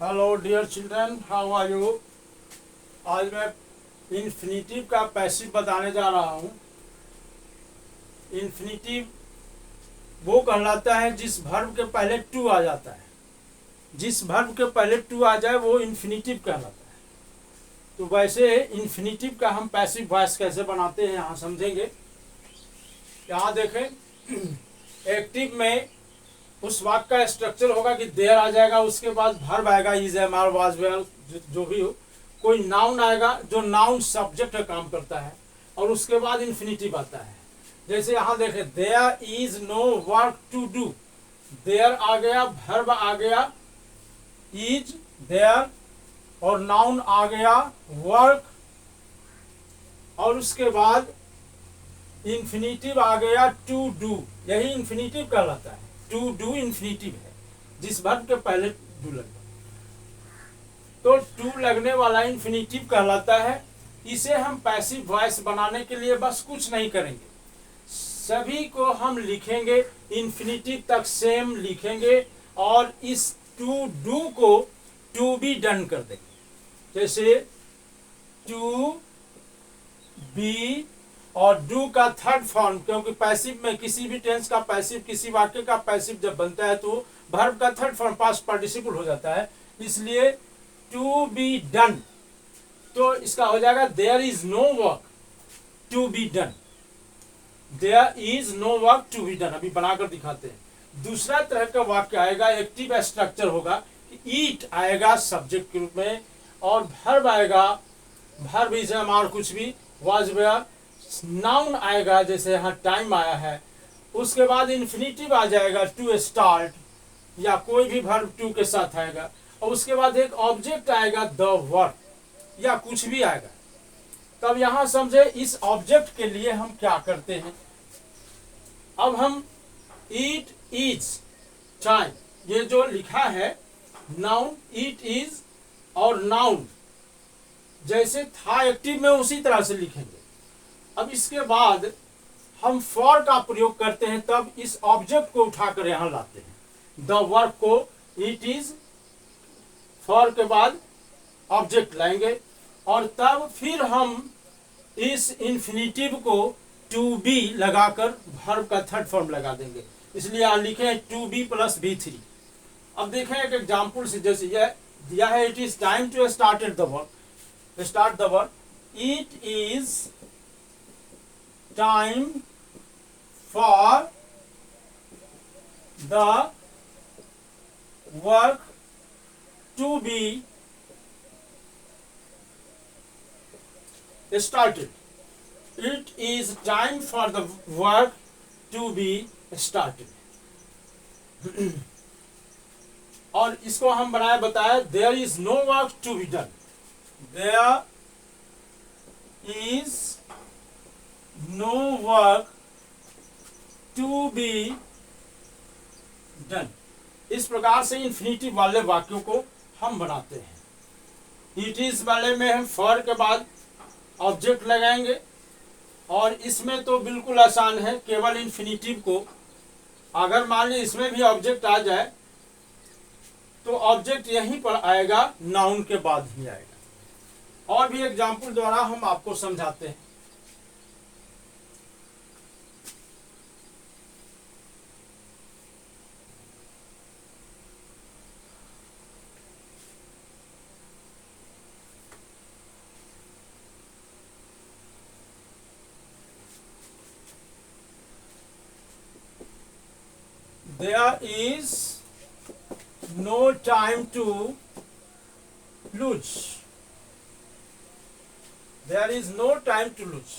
Hello dear children, how are you. आज मैं infinitive का पैसिव बताने जा रहा हूँ। इन्फिनिटिव वो कहलाता है जिस वर्ब के पहले टू आ जाता है। जिस वर्ब के पहले टू आ जाए वो इन्फिनिटिव कहलाता है। तो वैसे इन्फिनिटिव का हम पैसिव वॉइस कैसे बनाते हैं यहाँ समझेंगे। यहाँ देखें, एक्टिव में उस वाक्य का स्ट्रक्चर होगा कि देयर आ जाएगा, उसके बाद वर्ब आएगा, is am are was where जो भी हो। कोई नाउन आएगा जो नाउन सब्जेक्ट का काम करता है, और उसके बाद इन्फिनिटिव आता है। जैसे यहाँ देखें, there is no work to do. There आ गया, वर्ब आ गया इज देयर, और नाउन आ गया वर्क, और उसके बाद इन्फिनिटिव आ गया टू डू। यही इन्फिनिटिव कहलाता है। टू डू इन्फिनिटिव है जिस वर्ब के पहले डू लगता है। तो टू लगने वाला इन्फिनिटिव कहलाता है। इसे हम पैसिव वॉइस बनाने के लिए बस कुछ नहीं करेंगे, सभी को हम लिखेंगे इन्फिनिटिव तक सेम लिखेंगे, और इस टू डू को टू बी डन कर देंगे। जैसे टू बी और डू का थर्ड फॉर्म, क्योंकि पैसिव में किसी भी टेंस का पैसिव, किसी वाक्य का पैसिव जब बनता है तो वर्ब का थर्ड फॉर्म पास्ट पार्टिसिपल हो जाता है, इसलिए टू बी डन। तो इसका हो जाएगा there is no work to be done. There is no work to be done. अभी बनाकर दिखाते हैं। दूसरा तरह का वाक्य आएगा, एक्टिव स्ट्रक्चर होगा, ईट आएगा सब्जेक्ट के रूप में, और वर्ब आएगा, वर्ब इज एम आर कुछ भी, वाज वेयर। नाउन आएगा, जैसे यहाँ टाइम आया है, उसके बाद इन्फिनिटिव आ जाएगा टू स्टार्ट, या कोई भी वर्ब टू के साथ आएगा, और उसके बाद एक ऑब्जेक्ट आएगा द वर्क, या कुछ भी आएगा। तब यहां समझे इस ऑब्जेक्ट के लिए हम क्या करते हैं। अब हम ईट इज टाइम, ये जो लिखा है नाउन ईट इज, और नाउन जैसे था एक्टिव में उसी तरह से लिखेंगे। अब इसके बाद हम फॉर का प्रयोग करते हैं, तब इस ऑब्जेक्ट को उठाकर यहां लाते हैं। द वर्क को इट इज, फॉर के बाद ऑब्जेक्ट लाएंगे, और तब फिर हम इस इन्फिनिटिव को टू बी लगाकर वर्ब का थर्ड फॉर्म लगा देंगे। इसलिए यहां लिखे हैं to be plus V three. अब देखें एक एग्जाम्पल से, जैसे यह दिया है, it is time to start the work. Start the work, it is time for the work to be started. It is time for the work to be started. और इसको हम बताया, there is no work to be done. There is no work to be done। इस प्रकार से infinitive वाले वाक्यों को हम बनाते हैं। इट इज वाले में हम फॉर के बाद ऑब्जेक्ट लगाएंगे, और इसमें तो बिल्कुल आसान है, केवल इन्फिनिटिव को अगर मान ली इसमें भी ऑब्जेक्ट आ जाए तो ऑब्जेक्ट यहीं पर आएगा, नाउन के बाद ही आएगा। और भी एग्जाम्पल द्वारा हम आपको समझाते हैं। There is no time to lose. There is no time to lose.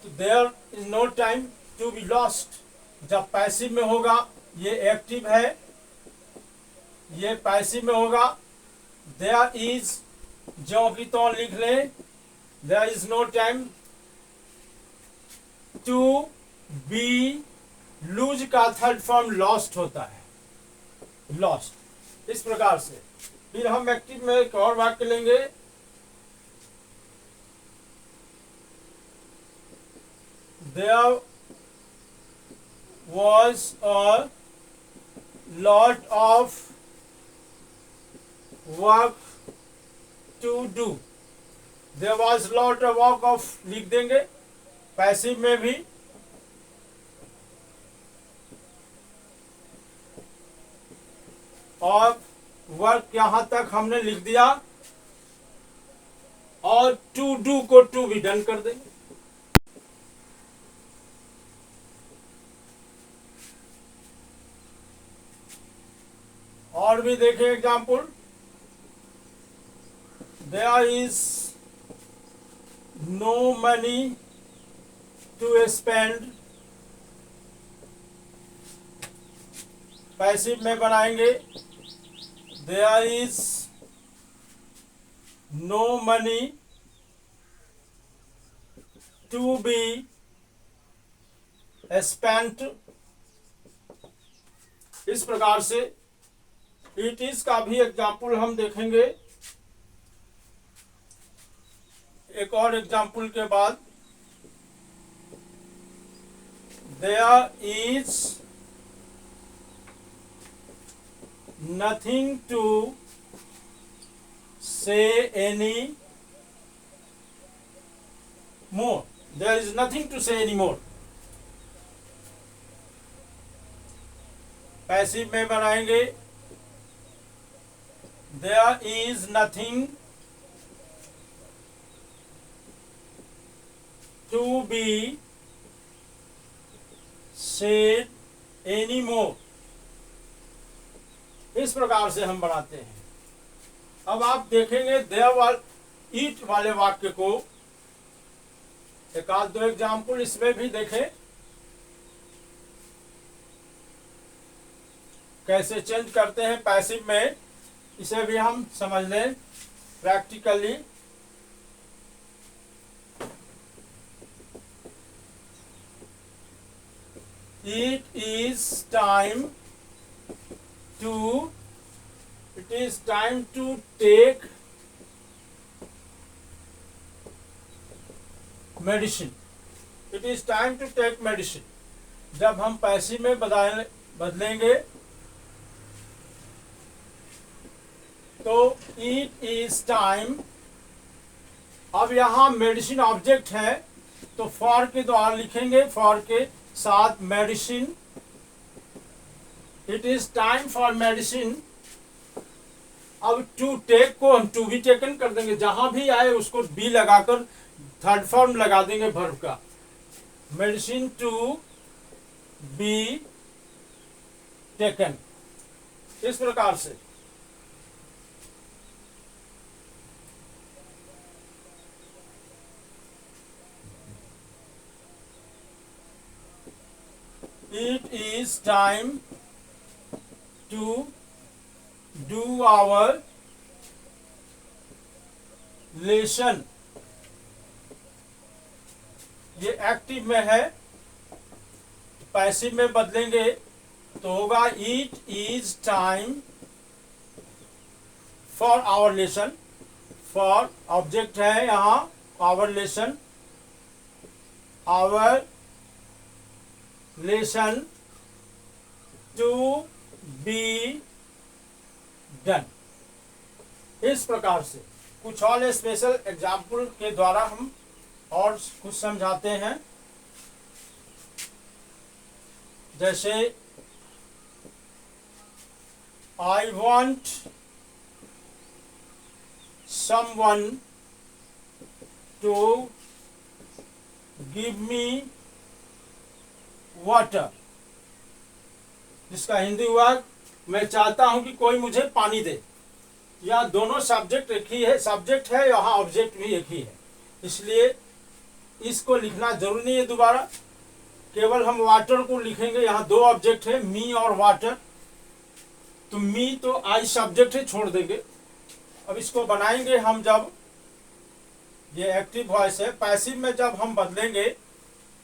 तो there is no time to be lost जब पैसिव में होगा, ये एक्टिव है, ये पैसिव में होगा। There is जो कि तो लिख ले, there is no time to be, lose का थर्ड फॉर्म लॉस्ट होता है, लॉस्ट। इस प्रकार से फिर हम एक्टिव में एक और वाक्य लेंगे, there was a lot of work to do, there was lot of work of लिख देंगे। पैसिव में भी और वर्क यहां तक हमने लिख दिया, और टू डू को टू भी डन कर देंगे। और भी देखें example, there is no money to spend, passive में बनाएंगे, there is no money to be spent. इस प्रकार से इट इज का भी एग्जाम्पल हम देखेंगे एक और एग्जाम्पल के बाद। There is nothing to say any more, there is nothing to say any more, passive में बनाएंगे, there is nothing to be said any more. इस प्रकार से हम बनाते हैं। अब आप देखेंगे देयर ईट वाले वाक्य को, एक आध दो एग्जाम्पल इसमें भी देखें कैसे चेंज करते हैं पैसिव में, इसे भी हम समझ लें practically. It is time to take medicine. It is time to take medicine. जब हम पैसिव में बदलेंगे तो it is time। अब यहाँ मेडिसिन ऑब्जेक्ट है तो फॉर के द्वारा लिखेंगे, फॉर के साथ medicine, it is time for medicine. अब टू टेक को हम टू बी टेकन कर देंगे, जहां भी आए उसको बी लगाकर थर्ड फॉर्म लगा देंगे वर्ब का, मेडिसिन टू बी टेकन। इस प्रकार से it is time to do our lesson। ये एक्टिव में है, पैसिव में बदलेंगे तो होगा it is time for our lesson। for object है यहाँ our lesson, our lesson to be done। इस प्रकार से कुछ और स्पेशल एग्जाम्पल के द्वारा हम और कुछ समझाते हैं। जैसे I want someone to give me water, जिसका हिंदी हुआ मैं चाहता हूं कि कोई मुझे पानी दे। यह दोनों सब्जेक्ट एक ही है, सब्जेक्ट है, यहाँ ऑब्जेक्ट भी एक ही है, इसलिए इसको लिखना जरूरी नहीं है दोबारा, केवल हम वाटर को लिखेंगे। यहाँ दो ऑब्जेक्ट है, मी और वाटर, तो मी तो आई सब्जेक्ट है, छोड़ देंगे। अब इसको बनाएंगे हम, जब ये एक्टिव वॉइस है, पैसिव में जब हम बदलेंगे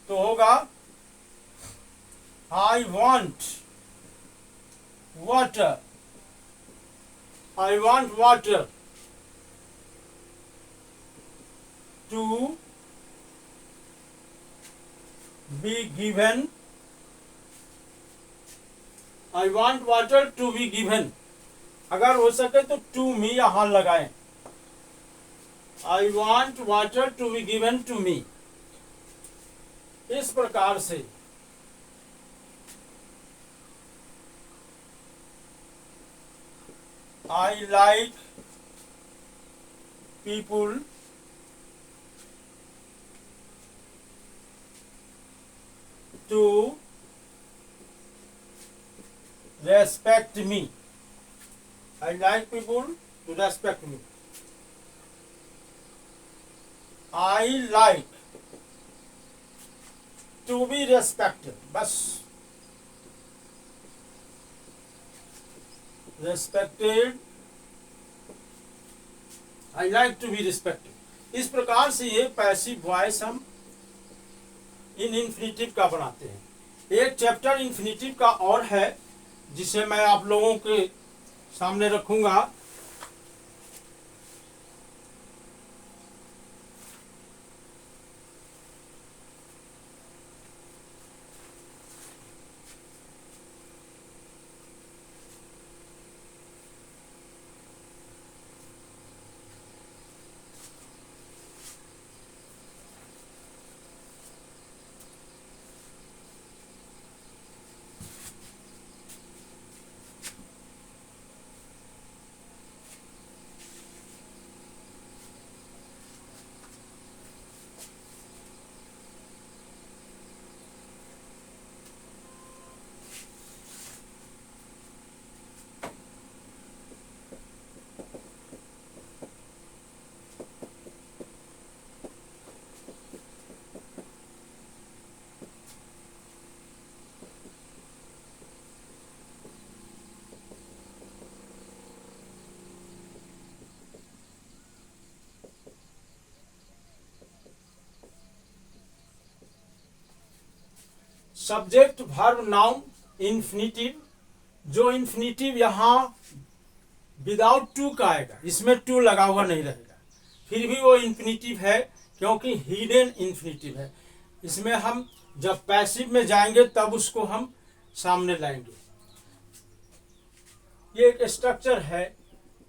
तो होगा I want water, I want water to be given, I want water to be given, अगर हो सके तो टू मी यहां लगाएं। I want water to be given to me. इस प्रकार से I like people to respect me. I like people to respect me. I like to be respected. बस respected. I like to be respected. इस प्रकार से ये passive voice हम इन infinitive का बनाते हैं। एक चैप्टर इन्फिनिटिव का और है जिसे मैं आप लोगों के सामने रखूंगा। Subject verb noun infinitive. जो इन्फिनिटिव यहाँ विदाउट टू का आएगा, इसमें टू लगा हुआ नहीं रहेगा, फिर भी वो इन्फिनिटिव है क्योंकि हिडन इन्फिनिटिव है। इसमें हम जब पैसिव में जाएंगे तब उसको हम सामने लाएंगे। ये एक स्ट्रक्चर है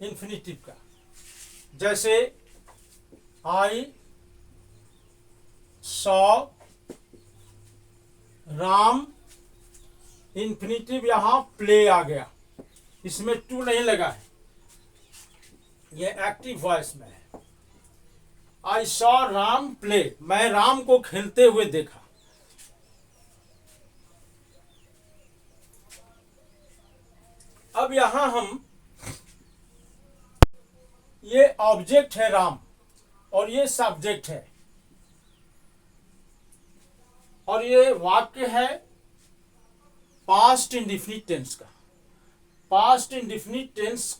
इन्फिनिटिव का। जैसे आई सॉ राम, इन्फिनिटिव यहां प्ले आ गया, इसमें टू नहीं लगा है, ये एक्टिव वॉइस में है। आई सॉ राम प्ले, मैं राम को खेलते हुए देखा। अब यहां हम, ये ऑब्जेक्ट है राम और ये सब्जेक्ट है, और ये वाक्य है पास्ट इंडेफिनिट टेंस का। पास्ट इंडेफिनिट टेंस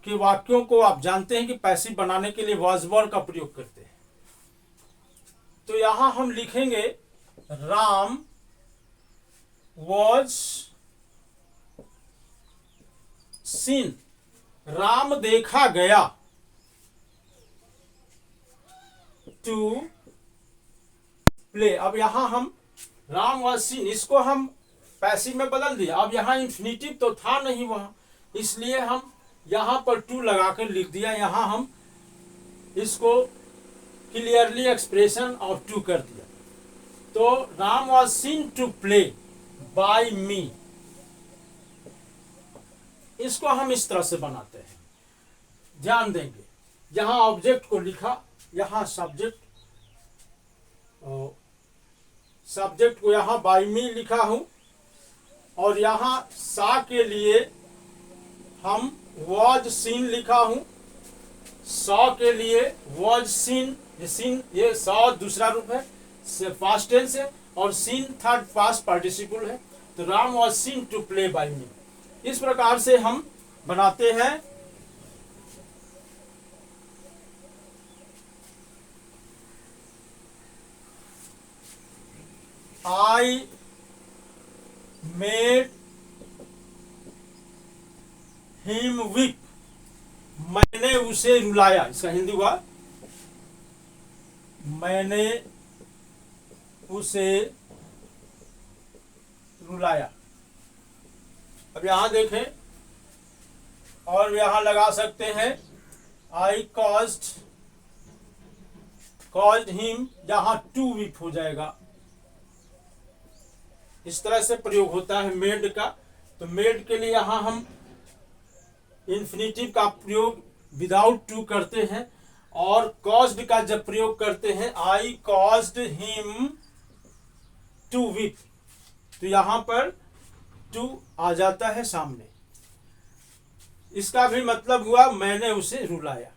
के वाक्यों को आप जानते हैं कि पैसिव बनाने के लिए वॉज वर्ब का प्रयोग करते हैं। तो यहां हम लिखेंगे राम वॉज सीन, राम देखा गया, टू प्ले। अब यहां हम राम वॉज सीन, इसको हम पैसिव में बदल दिया। अब यहां इन्फिनिटिव तो था नहीं वहां, इसलिए हम यहां पर टू लगाकर लिख दिया। यहां हम इसको क्लियरली एक्सप्रेशन ऑफ टू कर दिया। तो Ram was seen to play by me, इसको हम इस तरह से बनाते हैं। ध्यान देंगे, यहां ऑब्जेक्ट को लिखा, यहां सब्जेक्ट को यहां बाय मी लिखा हूं, और यहां सा के लिए हम वॉज सीन लिखा हूं, सॉ के लिए वॉज सीन, ये सॉ दूसरा रूप है, पास्ट टेंस है, और सीन थर्ड पास्ट पार्टिसिपल है। तो Ram was seen to play by me. इस प्रकार से हम बनाते हैं। I made him weep, मैंने उसे रुलाया। इसका हिंदी हुआ मैंने उसे रुलाया। अब यहां देखें, और यहाँ लगा सकते हैं आई कॉज्ड हिम, यहाँ टू वीप हो जाएगा। इस तरह से प्रयोग होता है मेड का। तो मेड के लिए यहाँ हम इन्फिनिटिव का प्रयोग विदाउट टू करते हैं, और कॉज्ड का जब प्रयोग करते हैं आई कॉज्ड हिम टू वीप, तो यहां पर टू आ जाता है सामने। इसका भी मतलब हुआ मैंने उसे रुलाया।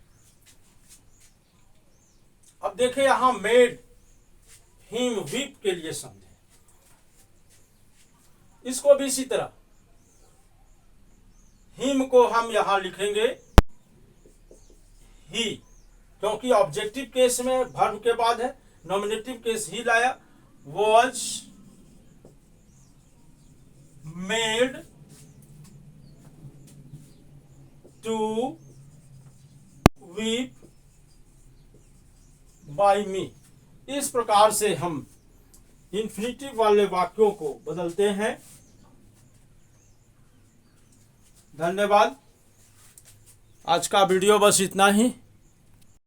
अब देखें यहां मेड हिम वीप के लिए समझे, इसको भी इसी तरह हिम को हम यहां लिखेंगे ही, क्योंकि ऑब्जेक्टिव केस में वर्ब के बाद है, नॉमिनेटिव केस ही लाया। Was made to weep by me. इस प्रकार से हम इन्फिनिटिव वाले वाक्यों को बदलते हैं। धन्यवाद। आज का वीडियो बस इतना ही।